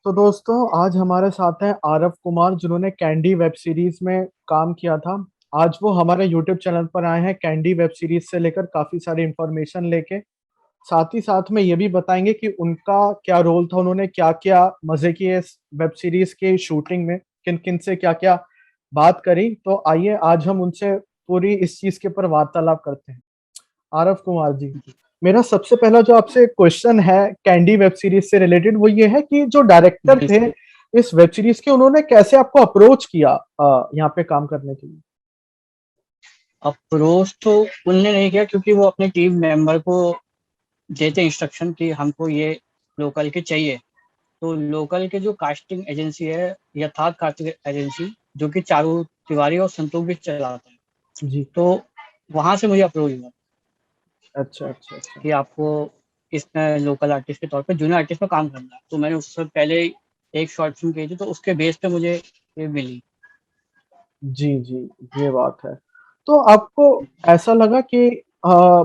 तो दोस्तों आज हमारे साथ हैं आरव कुमार जिन्होंने कैंडी वेब सीरीज में काम किया था। आज वो हमारे यूट्यूब चैनल पर आए हैं कैंडी वेब सीरीज से लेकर काफी सारी इंफॉर्मेशन लेके। साथ ही साथ में ये भी बताएंगे कि उनका क्या रोल था, उन्होंने क्या क्या मजे किए इस वेब सीरीज के शूटिंग में, किन किन से क्या क्या बात करी। तो आइए आज हम उनसे पूरी इस चीज के ऊपर वार्तालाप करते हैं। आरव कुमार जी, मेरा सबसे पहला जो आपसे क्वेश्चन है कैंडी वेब सीरीज से रिलेटेड वो ये है कि जो डायरेक्टर थे बिल्कुल। इस वेब सीरीज के, उन्होंने कैसे आपको अप्रोच किया यहाँ पे काम करने के लिए। अप्रोच तो उनने नहीं किया क्योंकि वो अपने टीम मेंबर को देते इंस्ट्रक्शन कि हमको ये लोकल के चाहिए। तो लोकल के जो कास्टिंग एजेंसी है, यथार्थ कास्टिंग एजेंसी, जो कि चारू तिवारी और संतोष भी चलाता है, जी। तो वहां से मुझे अप्रोच हुआ अच्छा अच्छा अच्छा। कि आपको इसमें लोकल आर्टिस्ट के तौर पे जूनियर आर्टिस्ट में काम करना है। तो मैंने उससे पहले एक शॉर्ट फिल्म की थी, तो उसके बेस पे मुझे ये मिली। जी जी, ये बात है। तो आपको ऐसा लगा कि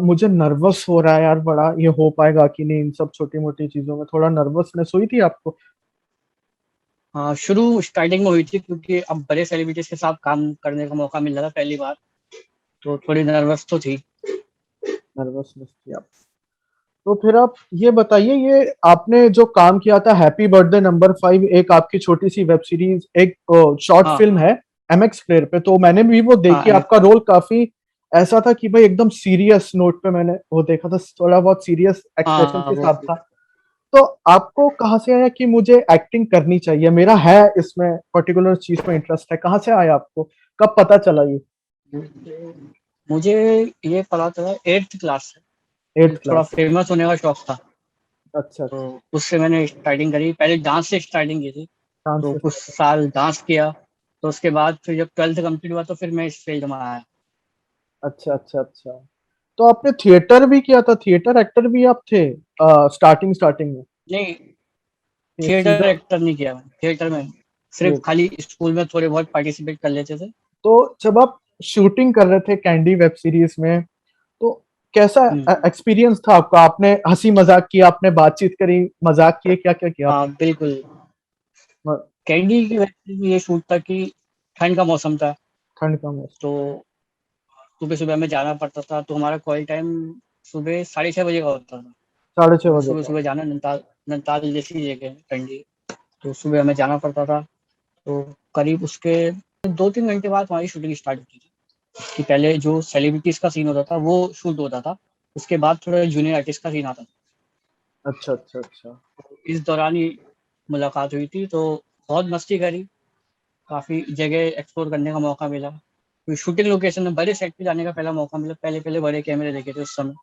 मुझे नर्वस हो रहा है यार, बड़ा ये हो पाएगा कि नहीं, इन सब छोटी मोटी चीजों में थोड़ा नर्वसनेस हुई थी आपको। हाँ, शुरू स्टार्टिंग में हुई थी क्योंकि अब बड़े सेलिब्रिटीज के साथ काम करने का मौका मिल रहा था पहली बार, तो थोड़ी नर्वस तो थी। नर्वसनेस थी आप। तो फिर आप ये बताइए, ये आपने जो काम किया था हैप्पी बर्थडे नंबर 5, एक आपकी छोटी सी वेब सीरीज, एक शॉर्ट हाँ फिल्म है एमएक्स प्लेयर पे, तो मैंने भी वो हाँ, देखी। आपका रोल काफी ऐसा था कि भाई एकदम सीरियस नोट पे मैंने वो देखा था, थोड़ा बहुत सीरियस एक्सप्रेशन हाँ के वो साथ था। तो आपको कहाँ से आया कि मुझे एक्टिंग करनी चाहिए, मेरा है इसमें पर्टिकुलर चीज में इंटरेस्ट है, कहाँ से आया आपको, कब पता चला ये। मुझे ये पता चला एट्थ क्लास से। मुझे एट्थ थोड़ा क्लास से। फेमस होने का शौक था, अच्छा तो अच्छा। उससे मैंने स्टार्टिंग करी। पहले डांस से स्टार्टिंग की थी, डांस तो से कुछ start हुआ। साल डांस किया। तो उसके बाद फिर जब 12th कंप्लीट हुआ तो फिर मैं इस फील्ड में आया। अच्छा अच्छा अच्छा। तो आपने थिएटर भी किया था, थिएटर एक्टर भी आप थे स्टार्टिंग स्टार्टिंग में। नहीं, ये थिएटर सीधा एक्टर नहीं किया मैंने। थिएटर में सिर्फ थिएटर। खाली स्कूल में थोड़े बहुत पार्टिसिपेट कर लेते थे। तो जब आप शूटिंग कर रहे थे कैंडी वेब सीरीज में, तो कैसा हम्म। एक्सपीरियंस था आपका, आपने हंसी मजाक किया, आपने बातचीत करी, मजाक किए, क्या क्या किया हाँ आपने। बिल्कुल। म- कैंडी की वजह से ये शूट था कि ठंड का मौसम था, ठंड का मौसम। तो सुबह सुबह में जाना पड़ता था। तो हमारा कॉल टाइम सुबह 6:30 बजे का होता था। 6:30 बजे सुबह का। सुबह जाना, नैनीताल नैनीताल जैसी जगह है ठंडी, तो सुबह हमें जाना पड़ता था। तो करीब उसके 2-3 घंटे बाद हमारी शूटिंग स्टार्ट होती थी। कि पहले जो सेलिब्रिटीज का सीन होता था वो शूट होता था, उसके बाद थोड़ा जूनियर आर्टिस्ट का सीन आता था। अच्छा अच्छा अच्छा। तो इस दौरान ही मुलाकात हुई थी, तो बहुत मस्ती करी। काफी जगह एक्सप्लोर करने का मौका मिला। शूटिंग लोकेशन में बड़े सेट पे जाने का पहला मौका मिला। पहले पहले बड़े कैमरे देखे थे उस समय।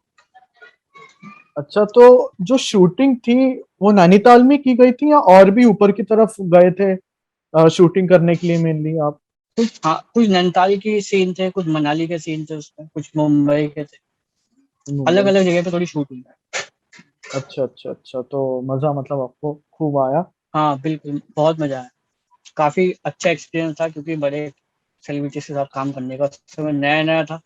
अच्छा, तो जो शूटिंग थी वो नैनीताल में की गई थी या और भी ऊपर की तरफ गए थे शूटिंग करने के लिए मेनली आप। कुछ, हाँ, कुछ नैनीताल के सीन थे, कुछ मनाली के सीन थे, उसमें कुछ मुंबई के थे। अलग मुंबई। अलग जगह पे थोड़ी शूट हुई। अच्छा अच्छा अच्छा, तो मजा मतलब आपको खूब आया। हाँ बिल्कुल, बहुत मजा आया। काफी अच्छा एक्सपीरियंस था क्योंकि बड़े सेलिब्रिटीज के साथ काम करने का उस समय नया नया था।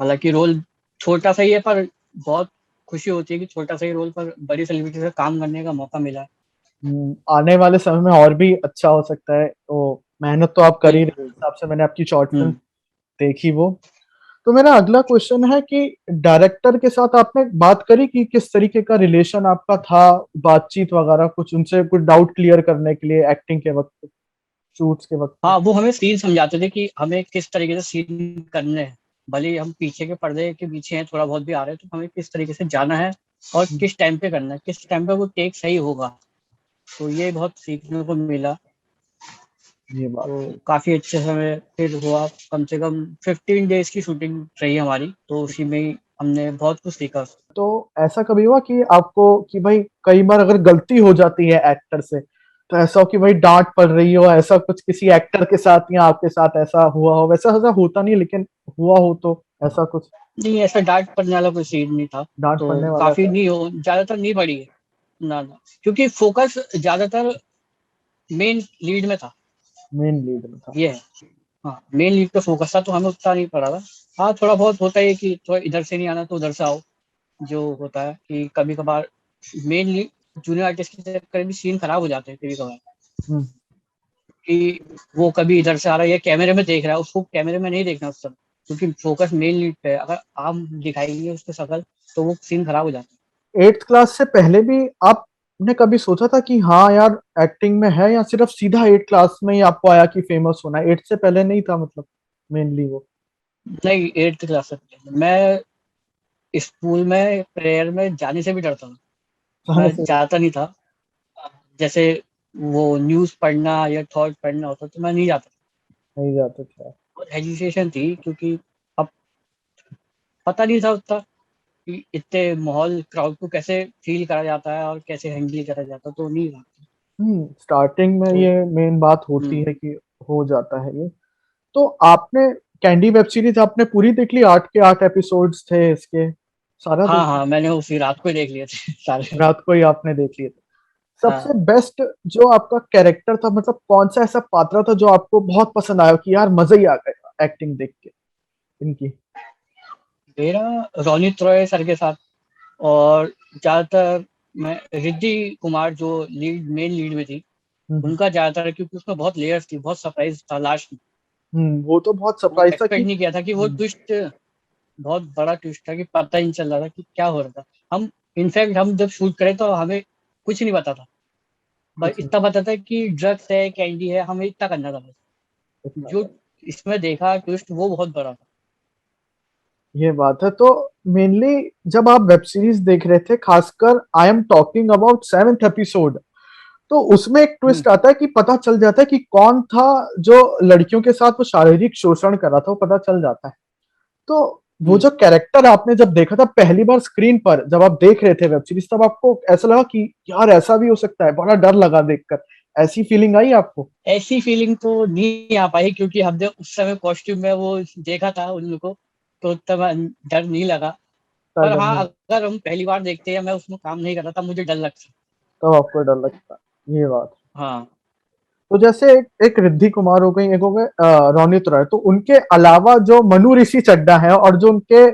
हालांकि रोल छोटा सा ही है, पर बहुत खुशी होती है कि छोटा सा ही रोल पर बड़ी सेलिब्रिटी से काम करने का मौका मिला है। आने वाले समय में और भी अच्छा हो सकता है, तो मेहनत तो आप कर ही रहे बिल्कुल हैं, बिल्कुल। हिसाब से मैंने आपकी शॉर्ट फिल्म हम्म। देखी वो। तो मेरा अगला क्वेश्चन है कि डायरेक्टर के साथ आपने बात करी कि किस तरीके का रिलेशन आपका था, बातचीत वगैरह, कुछ उनसे कुछ डाउट क्लियर करने के लिए एक्टिंग के वक्त, शूट्स के वक्त पे। हाँ, वो हमें सीन समझाते थे कि हमें किस तरीके से सीन करने हैं। भले ही हम पीछे के पर्दे के पीछे हैं, थोड़ा बहुत भी आ रहे हैं, तो हमें किस तरीके से जाना है और किस टाइम पे करना है, किस टाइम पे वो टेक सही होगा। तो ये बहुत सीखने को मिला। ये बात तो है। काफी अच्छे समय फिर हुआ। कम से कम 15 डेज की शूटिंग रही हमारी, तो उसी में ही हमने बहुत कुछ सीखा। तो ऐसा कभी हुआ कि आपको कि भाई कई बार अगर गलती हो जाती है एक्टर से, तो ऐसा हो कि भाई डांट पड़ रही हो, ऐसा कुछ किसी एक्टर के साथ या आपके साथ ऐसा हुआ हो, वैसा ऐसा होता नहीं लेकिन हुआ हो तो ऐसा कुछ नहीं, ऐसा डांट पड़ने वाला कोई सीन नहीं था। डांट तो पड़ने वाला काफी ऐसा। नहीं हो, ज्यादातर नहीं पड़ी है। ना ना, क्योंकि फोकस ज्यादातर मेन लीड में था। मेन लीड में था। ये है। हाँ, मेन लीड पे फोकस था, तो हमें उतना नहीं पड़ा था। हाँ, थोड़ा बहुत होता है कि थोड़ा इधर से नहीं आना तो उधर से आओ, जो होता है कि कभी कभार मेन लीड जूनियर आर्टिस्ट के चक्कर में भी सीन खराब हो जाते हैं कभी कभार, हम्म कि वो कभी इधर से आ रहा है या कैमरे में देख रहा है, उसको कैमरे में नहीं देखना उस समय, क्योंकि फोकस मेन लीड पे है। अगर आप दिखाएंगे उसको शकल तो वो सीन खराब हो जाता 8th क्लास से पहले भी आपने कभी सोचा था कि हाँ यार एक्टिंग में है, या सिर्फ सीधा 8th क्लास में ही आपको आया कि फेमस होना है? 8th से पहले नहीं था मतलब मेनली वो? है। नहीं, 8th क्लास तक मैं स्कूल में प्रेयर में जाने से भी डरता था, जाने मैं से जाता नहीं था। जैसे वो न्यूज पढ़ना या थॉट पढ़ना होता तो मैं नहीं जाता। नहीं जाते थे? बहुत हेजिटेशन थी, क्योंकि अब पता नहीं था उतना कि इतने माहौल क्राउड को कैसे फील करा जाता है और कैसे हैंडल करा जाता है, तो नहीं था। स्टार्टिंग में तो ये मेन बात होती हम्म, है कि हो जाता है ये। तो आपने कैंडी वेब सीरीज आपने पूरी देख ली? 8 के 8 एपिसोड्स थे इसके, सारा हाँ देख हाँ, मैंने उसी रात को ही देख लिए थे सारे। रात को ही आपने देख लिए थे? सबसे हाँ, बेस्ट जो आपका कैरेक्टर था, मतलब कौन सा ऐसा पात्र था जो आपको बहुत पसंद आया कि यार मजा ही आ गया एक्टिंग देख के इनकी? मेरा रोनित रॉय सर के साथ, और ज्यादातर मैं रिद्धि कुमार जो मेन लीड में थी, हम्म उनका ज्यादातर, क्योंकि उसमें बहुत लेयर्स थी, बहुत सरप्राइज था लास्ट में। वो तो बहुत वो सरप्राइज था कि एक्सपेक्ट नहीं किया था कि वो ट्विस्ट, बहुत बड़ा ट्विस्ट था कि पता ही नहीं चल रहा था कि क्या हो रहा था। हम इनफैक्ट हम जब शूट करे तो हमें कुछ नहीं पता था, पर कुछ नहीं इतना पता था कि ड्रग्स है, कैंडी है, हमें इतना करना था बस। इतना जो था। इसमें देखा ट्विस्ट वो बहुत बड़ा था। ये बात है। तो मेनली जब आप वेब सीरीज देख रहे थे, खासकर I am talking about 7th episode, तो उसमें एक हम्म ट्विस्ट आता है कि पता चल जाता है कि कौन था जो लड़कियों के साथ वो शारीरिक शोषण कर रहा था, वो पता चल जाता है। तो वो हम्म जो कैरेक्टर आपने जब देखा था पहली बार स्क्रीन पर, जब आप देख रहे थे वेब सीरीज, तब आपको ऐसा लगा कि यार ऐसा भी हो सकता है? बड़ा डर लगा देखकर, ऐसी फीलिंग आई आपको? ऐसी फीलिंग तो नहीं आ पाई, क्योंकि हमने उस समय कॉस्ट्यूम में वो देखा था उन लोगों को, तो उतना डर नहीं लगा। इतना पर डर हाँ, नहीं? अगर हम पहली बार देखते हैं, मैं उसमें काम नहीं कर रहा था, मुझे डर लगता। तब आपको डर लगता? ये बात। हाँ तो जैसे एक रिद्धि कुमार हो गई, एक हो गए रोनित रॉय, तो उनके अलावा जो मनु ऋषि चड्ढा है और जो उनके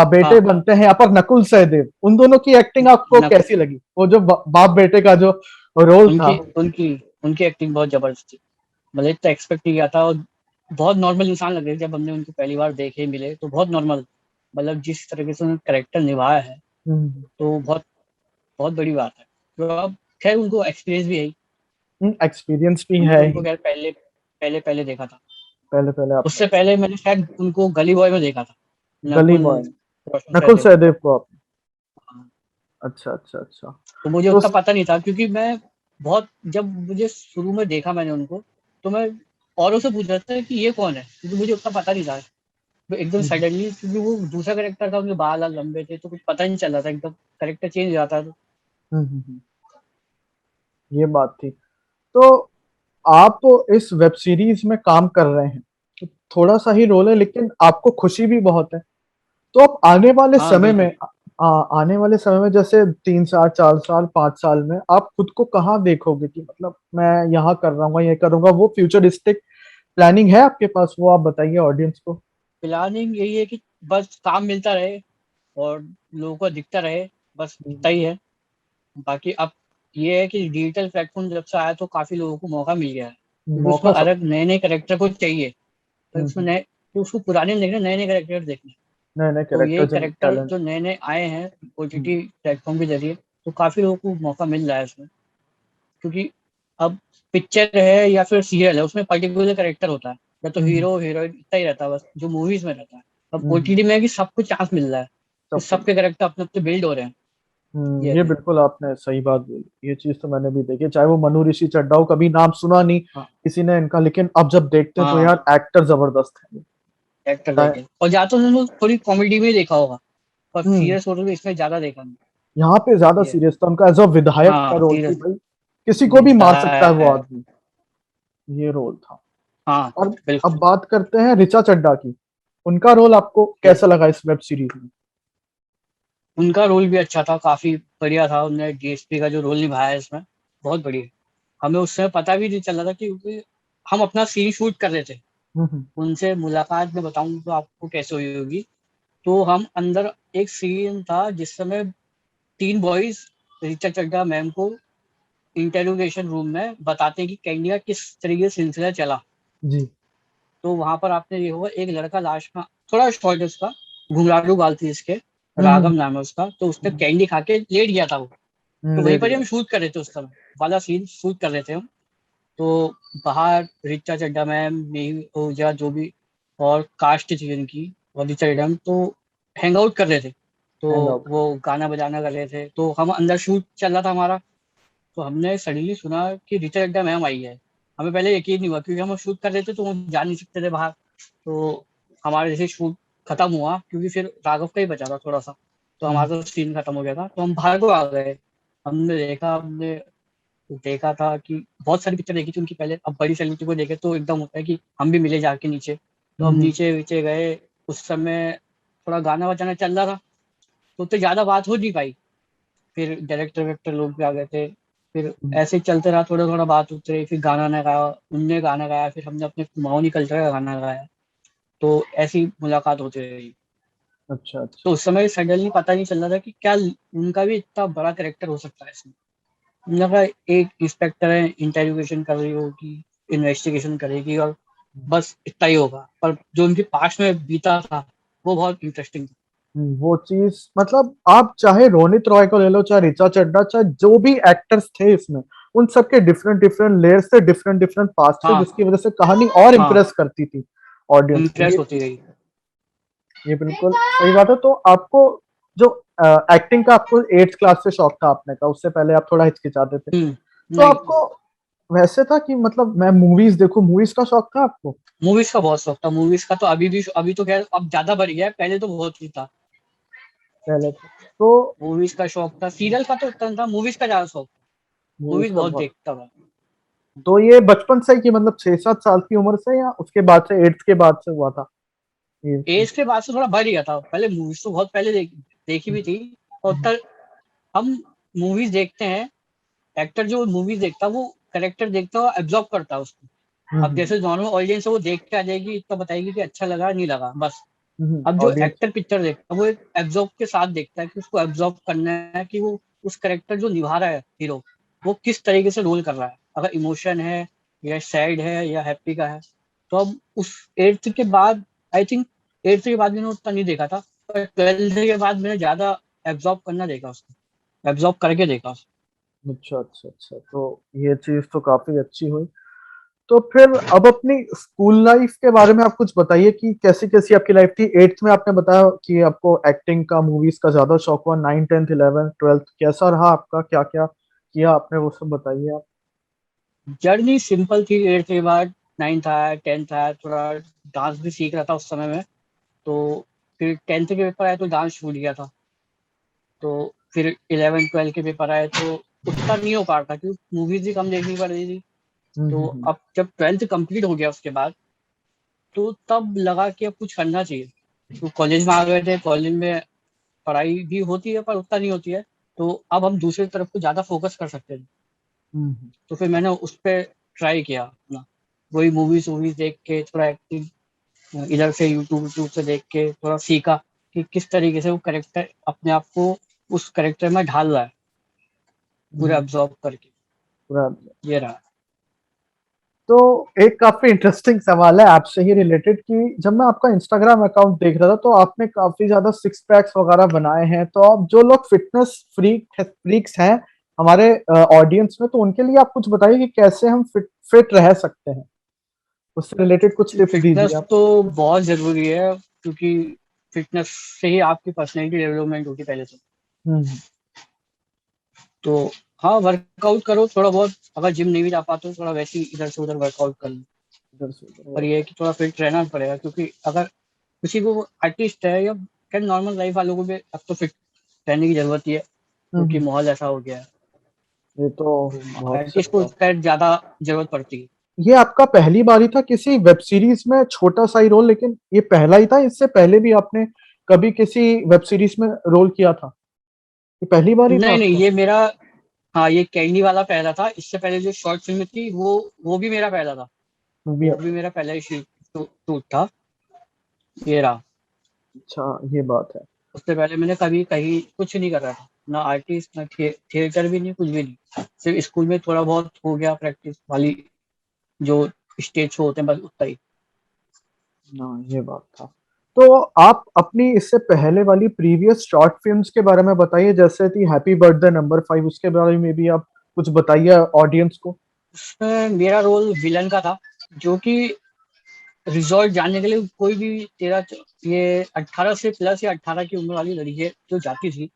बेटे हाँ, बनते हैं यहाँ पर नकुल सहदेव, उन दोनों की एक्टिंग आपको न, कैसी लगी? वो जो बाप बेटे का जो रोल था। उनकी उनकी उनकी एक्टिंग बहुत जबरदस्त थी। मतलब इतना एक्सपेक्ट नहीं किया था, और बहुत नॉर्मल इंसान लग रहे थे जब हमने उनको पहली बार देखे मिले, तो बहुत नॉर्मल। मतलब जिस तरीके से उन्होंने करेक्टर निभाया है, हम्म तो बहुत बहुत बड़ी बात है। तो अब खैर उनको एक्सपीरियंस भी है ही। एक्सपीरियंस भी हमने है तो उनको ही। खैर पहले पहले पहले देखा था। पहले पहले आपने उससे पहले मैंने शायद उनको गली बॉय में देखा था, गली नकुल बॉय, रोशन नकुल सहदेव। सहदेव को आपने? हाँ, अच्छा अच्छा अच्छा। तो मुझे तो उतना पता नहीं था, क्योंकि मैं बहुत, जब मुझे शुरू में देखा मैंने उनको, तो मैं औरों से पूछ रहा था कि ये कौन है, क्योंकि मुझे उतना पता नहीं था। तो एकदम हम्म, सडनली, क्योंकि वो दूसरा करेक्टर था, उनके बाल वाल लंबे थे, तो कुछ पता नहीं चल रहा था, एकदम करेक्टर चेंज हो जाता था। ये बात थी। तो आप इस वेब सीरीज में काम कर रहे हैं, तो थोड़ा सा ही रोल है लेकिन आपको खुशी भी बहुत है। तो आप आने वाले हाँ समय में बिल्कुल। आने वाले समय में जैसे 3 साल 4 साल 5 साल में आप खुद को कहाँ देखोगे कि मतलब मैं यहाँ कर रहा हूँ, ये करूंगा? वो फ्यूचरिस्टिक प्लानिंग है आपके पास? वो आप बताइए ऑडियंस को। प्लानिंग यही है कि बस काम मिलता रहे और लोगों को दिखता रहे, बस इतना ही है। बाकी अब ये है कि डिजिटल प्लेटफॉर्म जब से आया तो काफी लोगों को मौका मिल गया है, क्योंकि उसमें मौका सब। अलग नए नए करेक्टर को चाहिए। तो उसमें हम्म, नए, तो उसको पुराने नहीं देखना, नए नए करेक्टर देखने। नए नए तो ये कैरेक्टर जिनमें करेक्टर टैलेंट। जो नए नए आए हैं ओटीटी प्लेटफॉर्म के जरिए, तो काफी लोगों को मौका मिल रहा है इसमें। क्योंकि अब पिक्चर है या फिर सीरियल है, उसमें पर्टिकुलर करेक्टर होता है, या तो हीरो हीरोइन इतना ही रहता है बस, जो मूवीज में रहता है। अब ओटीटी में है कि सबको चांस मिल रहा है, कि सब कुछ। सबके करेक्टर अपने अपने बिल्ड हो रहे हैं। ये ये है। बिल्कुल आपने सही बात बोली। ये चीज तो मैंने भी देखी, चाहे वो मनु ऋषि चड्ढा हो, कभी नाम सुना नहीं हाँ किसी ने इनका, लेकिन अब जब देखते हैं तो हाँ, यार एक्टर जबरदस्त है। एक्टर चाहे- देखे, और ज्यादा तो उन्होंने थोड़ी कॉमेडी में ही देखा होगा, पर हम्म सीरियस रोल में इसमें ज्यादा देखा नहीं। यहाँ पे ज्यादा ये है। सीरियस था उनका, एज अ विधायक का हाँ रोल कि सीरियस भाई किसी को भी मार सकता है वो विधायक। आदमी। ये रोल था। हाँ और अब बिल्कुल। बात करते हैं ऋचा चड्ढा की। उनका रोल आपको यस, कैसा लगा इस वेब सीरीज में? उनका रोल भी अच्छा था, काफी बढ़िया था। उन्होंने डीएसपी का जो रोल निभाया है इसमें, बहुत बढ़िया। हमें उस समय पता भी नहीं चल रहा था, क्योंकि हम अपना सीन शूट कर रहे थे। हम्म उनसे मुलाकात में बताऊं तो आपको कैसे हुई होगी। तो हम अंदर, एक सीन था जिस समय तीन बॉयज ऋचा चड्ढा मैम को इंटेरोगेशन रूम में बताते हैं कि कैंडी का किस तरीके से सिलसिला चला। जी। तो वहां पर आपने ये होगा, एक लड़का लास्ट में, थोड़ा शॉर्ट है उसका, घुंघरालू बाल थी इसके, राघव हम्म। नाम है उसका, तो उसने हम्म। कैंडी खा के लेट गया था वो। तो वहीं लेट पर ही गया। हम शूट कर रहे थे, उस समय वाला सीन शूट कर रहे थे हम। तो बाहर ऋचा चड्ढा मैम, मेहुल ओझा, जो भी और कास्ट थी उनकी, और ऋचा चड्ढा मैम, तो हैंग आउट कर रहे थे। तो हैंग आउट। वो गाना बजाना कर रहे थे, तो हम अंदर शूट चल रहा था हमारा। तो हमने सडनली सुना कि ऋचा चड्ढा मैम आई है। हमें पहले यकीन नहीं हुआ, क्योंकि हम शूट कर रहे थे तो हम जा नहीं सकते थे बाहर। तो हमारे जैसे शूट खत्म हुआ, क्योंकि फिर राघव का ही बचा था थोड़ा सा, तो हमारा तो सीन खत्म हो गया था, तो हम बाहर को आ गए। हमने देखा था कि बहुत सारी पिक्चर देखी थी उनकी पहले, अब बड़ी सेलिब्रिटी को देखे तो एकदम होता है कि हम भी मिले जाके नीचे। तो हम नीचे नीचे गए। उस समय थोड़ा गाना बजाना चल रहा था, तो उतनी ज्यादा बात हो नहीं पाई। फिर डायरेक्टर वेक्टर लोग भी आ गए थे। फिर ऐसे ही चलते रहा, थोड़ा थोड़ा बात होती रही, फिर गाना ने गाया, उनने गाना गाया, फिर हमने अपने कुमाऊनी कल्चर का गाना गाया। तो ऐसी मुलाकात होती रही। अच्छा तो अच्छा। उस समय सडनली पता नहीं चल रहा था कि क्या उनका भी इतना बड़ा कैरेक्टर हो सकता है इसमें। लगा एक इंस्पेक्टर है, इंटेरोगेशन कर रही होगी, इन्वेस्टिगेशन करेगी, और बस इतना ही होगा, पर जो उनके पास में बीता था वो बहुत इंटरेस्टिंग था। वो चीज मतलब आप चाहे रोनित रॉय को ले लो, चाहे ऋचा चड्ढा, चाहे जो भी एक्टर्स थे इसमें, उन सबके डिफरेंट डिफरेंट लेयर्स थे, डिफरेंट डिफरेंट पार्ट्स थे, हाँ जिसकी वजह से कहानी और हाँ, इम्प्रेस करती थी ऑडियंस को। इम्प्रेस होती रही। ये बिल्कुल सही बात है। तो आपको जो एक्टिंग का आपको 8th क्लास से शौक था आपने कहा, उससे पहले आप थोड़ा हिचकिचाते थे, तो नहीं, आपको वैसे था कि मतलब मैं मूवीज देखूं, मूवीज का शौक था आपको? मूवीज का बहुत शौक था। मूवीज का तो अभी भी, अभी तो खैर अब ज्यादा बढ़ गया है, पहले तो बहुत ही था। पहले था तो मूवीज का शौक था, सीरियल का तो उतना नहीं था, मूवीज का ज्यादा शौक। मूवीज मूवीज का बहुत बहुत। देखता था। तो ये बचपन से ही कि मतलब 6-7 साल की उम्र से, या उसके बाद से 8th के बाद से हुआ था ये चीज? एज के बाद से थोड़ा बढ़ गया था, पहले मूवीज तो बहुत पहले देखी भी थी। और तब हम मूवीज देखते हैं, एक्टर जो मूवीज देखता है वो करेक्टर देखता है और एब्जॉर्ब करता है उसको। अब जैसे नॉर्मल ऑडियंस है वो देख के आ जाएगी, इतना बताएगी कि अच्छा लगा नहीं लगा, बस। अब जो ऑडियंस। एक्टर पिक्चर देखता है वो एक एब्जॉर्ब के साथ देखता है, कि उसको एब्जॉर्ब करना है कि वो उस करेक्टर जो निभा रहा है हीरो, वो किस तरीके से रोल कर रहा है, अगर इमोशन है या सैड है या हैप्पी का है। तो अब उस 8th के बाद, आई थिंक 8th के बाद मैंने उतना नहीं देखा था, पर 12th के बाद मैंने ज्यादा एब्जॉर्ब करना देखा उसको, एब्जॉर्ब करके देखा उसको। अच्छा अच्छा अच्छा। तो ये चीज तो काफी अच्छी हुई। तो फिर अब अपनी स्कूल लाइफ के बारे में आप कुछ बताइए कि कैसी कैसी आपकी लाइफ थी। 8th में आपने बताया कि आपको एक्टिंग का, मूवीज का ज्यादा शौक हुआ। 9, 10th, 11th, 12th कैसा रहा आपका, क्या क्या किया आपने, वो सब बताइए आप। जर्नी सिंपल थी। 8th के बाद 9th आया, 10th आया, थोड़ा डांस भी सीख रहा था उस समय में। तो फिर 10th के पेपर आए तो डांस छूट गया था। तो फिर 11 12 के पेपर आए तो उतना नहीं हो पा रहा था, क्योंकि मूवीज भी कम देखनी पड़ रही थी। तो हम्म। अब जब 12th कंप्लीट हो गया उसके बाद, तो तब लगा कि अब कुछ करना चाहिए। तो कॉलेज में आ गए थे, कॉलेज में पढ़ाई भी होती है पर उतना नहीं होती है। तो अब हम दूसरी तरफ को ज्यादा फोकस कर सकते हैं। हम्म। तो फिर मैंने उस पर ट्राई किया अपना, वही मूवीज वूवीज देख के थोड़ा एक्टिंग, इधर से यूट्यूब यूट्यूब से देख के थोड़ा सीखा कि किस तरीके से वो करेक्टर अपने आप को उस करेक्टर में ढाल रहा है, पूरा हम्म। एब्जॉर्ब करके। पूरा। ये रहा। तो एक काफी इंटरेस्टिंग सवाल है आपसे ही रिलेटेड कि जब मैं आपका इंस्टाग्राम अकाउंट देख रहा था तो आपने काफी ज्यादा सिक्स पैक्स वगैरह बनाए हैं। तो आप जो लोग फिटनेस फ्रीक्स हैं हमारे ऑडियंस में, तो उनके लिए आप कुछ बताइए कि कैसे हम फिट फिट रह सकते हैं, उससे रिलेटेड कुछ टिप्स दीजिए फिटनेस आप। तो बहुत जरूरी है, क्योंकि फिटनेस से ही आपकी पर्सनैलिटी डेवलपमेंट होगी पहले तो। हम्म। तो हाँ, वर्कआउट करो थोड़ा बहुत, अगर जिम नहीं भी जा पाते हो थोड़ा वैसे ही इधर से उधर वर्कआउट कर लो। इधर से उधर पर ये है कि थोड़ा फिट रहना पड़ेगा, क्योंकि अगर किसी को आर्टिस्ट है या क्या नॉर्मल लाइफ वालों को भी अब तो फिट रहने की जरूरत ही है, क्योंकि हम्म। माहौल ऐसा हो गया है। ये तो तो बहुत आर्टिस्ट सही को बात। इसका ज्यादा जरूरत पड़ती है। ये आपका पहली बारी था किसी वेब सीरीज में, छोटा सा ही रोल, लेकिन ये पहला ही था? इससे पहले भी आपने कभी किसी वेब सीरीज में रोल किया था? ये पहली बार ही था नहीं नहीं, आपका? ये मेरा, हाँ ये कैंडी वाला पहला था। इससे पहले जो शॉर्ट फिल्म थी वो भी मेरा पहला था। मूवी। वो भी मेरा पहला ही शूट था। ये रहा। अच्छा, ये बात है। उससे पहले मैंने कभी कहीं कुछ नहीं करा था। ना आर्टिस्ट, ना थिएटर भी नहीं, कुछ भी नहीं। सिर्फ स्कूल में थोड़ा बहुत हो गया प्रैक्टिस वाली, जो स्टेज शो होते हैं, बस उतना ही। हाँ, ये बात था। तो आप अपनी इससे पहले वाली प्रीवियस शॉर्ट फिल्म्स के बारे में बताइए, जैसे थी हैप्पी बर्थडे नंबर 5, उसके बारे में भी आप कुछ बताइए ऑडियंस को। उसमें मेरा रोल विलन का था, जो कि रिजॉर्ट जाने के लिए कोई भी ये 18 से प्लस या 18 की उम्र वाली लड़की जो जाती थी,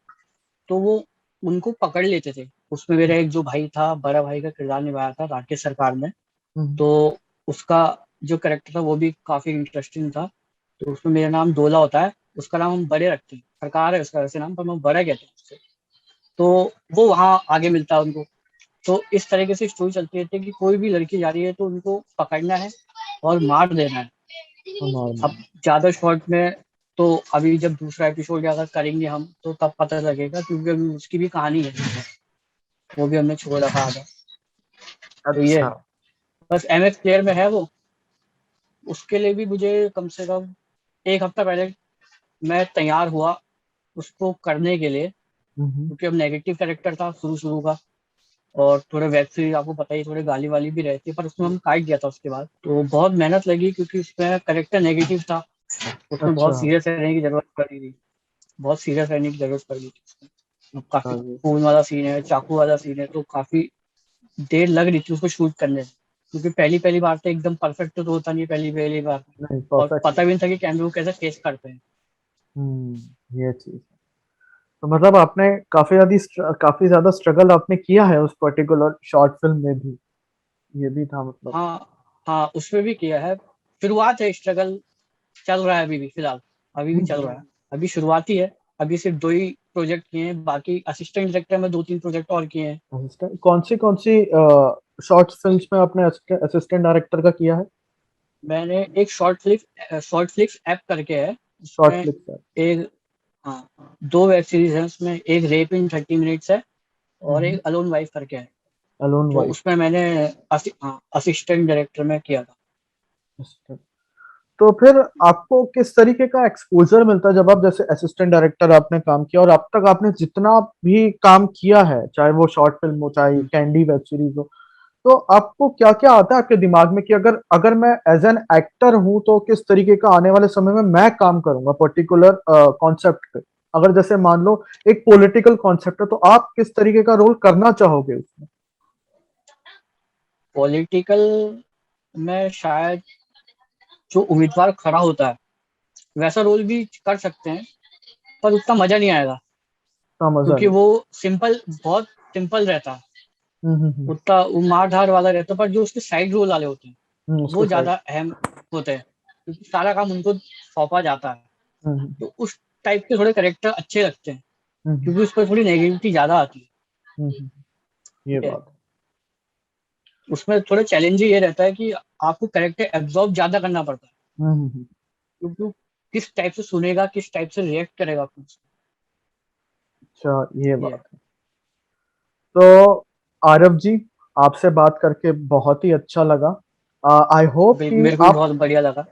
तो वो उनको पकड़ लेते थे। उसमें मेरा एक जो भाई था, बड़ा भाई का किरदार निभाया था राकेश सरकार में। हम्म। तो उसका जो करेक्टर था वो भी काफी इंटरेस्टिंग था। तो उसमें मेरा नाम डोला होता है, उसका नाम हम बड़े रखते हैं, सरकार है उसका वैसे नाम, पर मैं बड़ा कहते हैं उससे। तो वो वहाँ आगे मिलता है उनको। तो इस तरीके से स्टोरी चलती रहती है कि कोई भी लड़की जा रही है तो उनको पकड़ना है और मार देना है। अब नॉर्मल। ज्यादा शॉर्ट में तो अभी जब दूसरा एपिसोड अगर करेंगे हम तो तब पता लगेगा, क्योंकि अभी उसकी भी कहानी है, वो भी हमने छोड़ रखा था। तो ये अच्छा। है। बस MX प्लेयर में है वो। उसके लिए भी मुझे कम से कम एक हफ्ता पहले मैं तैयार हुआ उसको करने के लिए, हम्म। क्योंकि अब नेगेटिव कैरेक्टर था शुरू शुरू का। और थोड़े वेब सीरीज आपको पता ही, थोड़े गाली वाली भी रहती है, पर उसमें हम काट दिया था उसके बाद। तो बहुत मेहनत लगी, क्योंकि उसमें करेक्टर नेगेटिव था। उसमें अच्छा। बहुत सीरियस रहने की जरूरत पड़ी थी, बहुत सीरियस रहने की जरूरत पड़ी थी उसमें। काफी चलिए। खून वाला सीन है, चाकू वाला सीन है, तो काफी देर लग रही थी उसको शूट करने में। क्योंकि पहली पहली बार तो एकदम परफेक्ट तो होता नहीं, पहली पहली बार। नहीं, और परफेक्ट पता नहीं। भी नहीं था कि कैमरे को कैसे फेस करते हैं। ये चीज। तो मतलब आपने काफी ज्यादा स्ट्रगल आपने किया है उस पर्टिकुलर शॉर्ट फिल्म में भी, ये भी था मतलब। हाँ, हाँ, उसमें भी किया है। शुरुआत है, स्ट्रगल चल रहा है अभी भी फिलहाल। अभी भी चल रहा है। अभी शुरुआती है। अभी सिर्फ 2 ही प्रोजेक्ट किए हैं, बाकी असिस्टेंट डायरेक्टर में 2-3 प्रोजेक्ट और किए हैं। असिस्टेंट कौन सी शॉर्ट फिल्म्स में आपने असिस्टेंट डायरेक्टर का किया है? मैंने एक शॉर्ट फ्लिक्स ऐप करके है। शॉर्ट उसमें फिल्म है। एक, हाँ, 2 वेब सीरीज है उसमें। एक रेप इन 30 मिनट्स है, और एक अलोन वाइफ करके है। अलोन तो वाइफ। उसमें मैंने असिस्टेंट डायरेक्टर में किया था। तो फिर आपको किस तरीके का एक्सपोजर मिलता है जब आप जैसे असिस्टेंट डायरेक्टर आपने काम किया, और अब तक आपने जितना भी काम किया है, चाहे वो शॉर्ट फिल्म हो चाहे हम्म। कैंडी वेब सीरीज हो, तो आपको क्या क्या आता है आपके दिमाग में कि अगर अगर मैं एज एन एक्टर हूं तो किस तरीके का आने वाले समय में मैं काम करूंगा पर्टिकुलर कॉन्सेप्ट पे? अगर जैसे मान लो एक पॉलिटिकल कॉन्सेप्ट है, तो आप किस तरीके का रोल करना चाहोगे उसमें? पॉलिटिकल में शायद जो उम्मीदवार खड़ा होता है वैसा रोल भी कर सकते हैं, पर उतना मजा नहीं आएगा। इतना मजा क्योंकि नहीं। वो बहुत सिंपल रहता है। हम्म। उतना वो मार धार वाला रहता है, पर जो उसके साइड रोल वाले होते हैं उसके वो साइड। ज्यादा अहम होते हैं, क्योंकि सारा काम उनको सौंपा जाता है। हम्म। तो उस टाइप के थोड़े करेक्टर अच्छे लगते हैं, हम्म। क्योंकि उस पर थोड़ी नेगेटिविटी ज्यादा आती है। हम्म। ये ठीक है। बात। उसमें थोड़ा चैलेंज ये रहता है कि आपको करेक्टर एब्जॉर्ब ज्यादा करना पड़ता है, हम्म। क्योंकि वो किस टाइप से सुनेगा, किस टाइप से रिएक्ट करेगा आपको। अच्छा, ये ये बात है। है। तो आरव जी, आपसे बात करके बहुत ही अच्छा लगा। आई होप कि मेरे को भी आप बहुत बढ़िया लगा।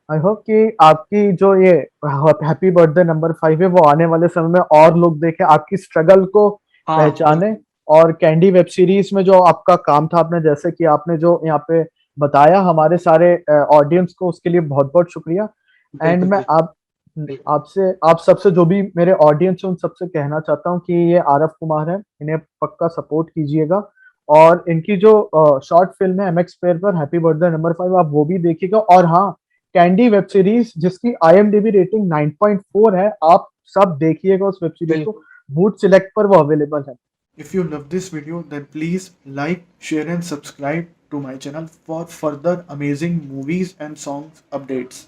आई होप कि आपकी जो ये हैप्पी बर्थडे नंबर 5 है वो आने वाले समय में और लोग देखें, आपकी स्ट्रगल को हाँ, पहचाने। बिल्कुल। और कैंडी वेब सीरीज में जो आपका काम था, आपने जैसे कि आपने जो यहाँ पे बताया हमारे सारे ऑडियंस को, उसके लिए बहुत बहुत शुक्रिया। एंड बिल्कुल, मैं बिल्कुल, आप बिल्कुल। आपसे आप सबसे जो भी मेरे ऑडियंस है उन सबसे कहना चाहता हूँ कि ये आरव कुमार है, इन्हें पक्का सपोर्ट कीजिएगा। और इनकी जो शॉर्ट फिल्म है MX प्लेयर पर हैप्पी बर्थडे नंबर 5, आप वो भी देखिएगा। और हाँ, कैंडी वेब सीरीज जिसकी IMDb रेटिंग 9.4 है, आप सब देखिएगा उस वेब सीरीज को। बिल्कुल। वूड सिलेक्ट पर वो अवेलेबल है। If you love this video, then please like, share and subscribe to my channel for further amazing movies and songs updates.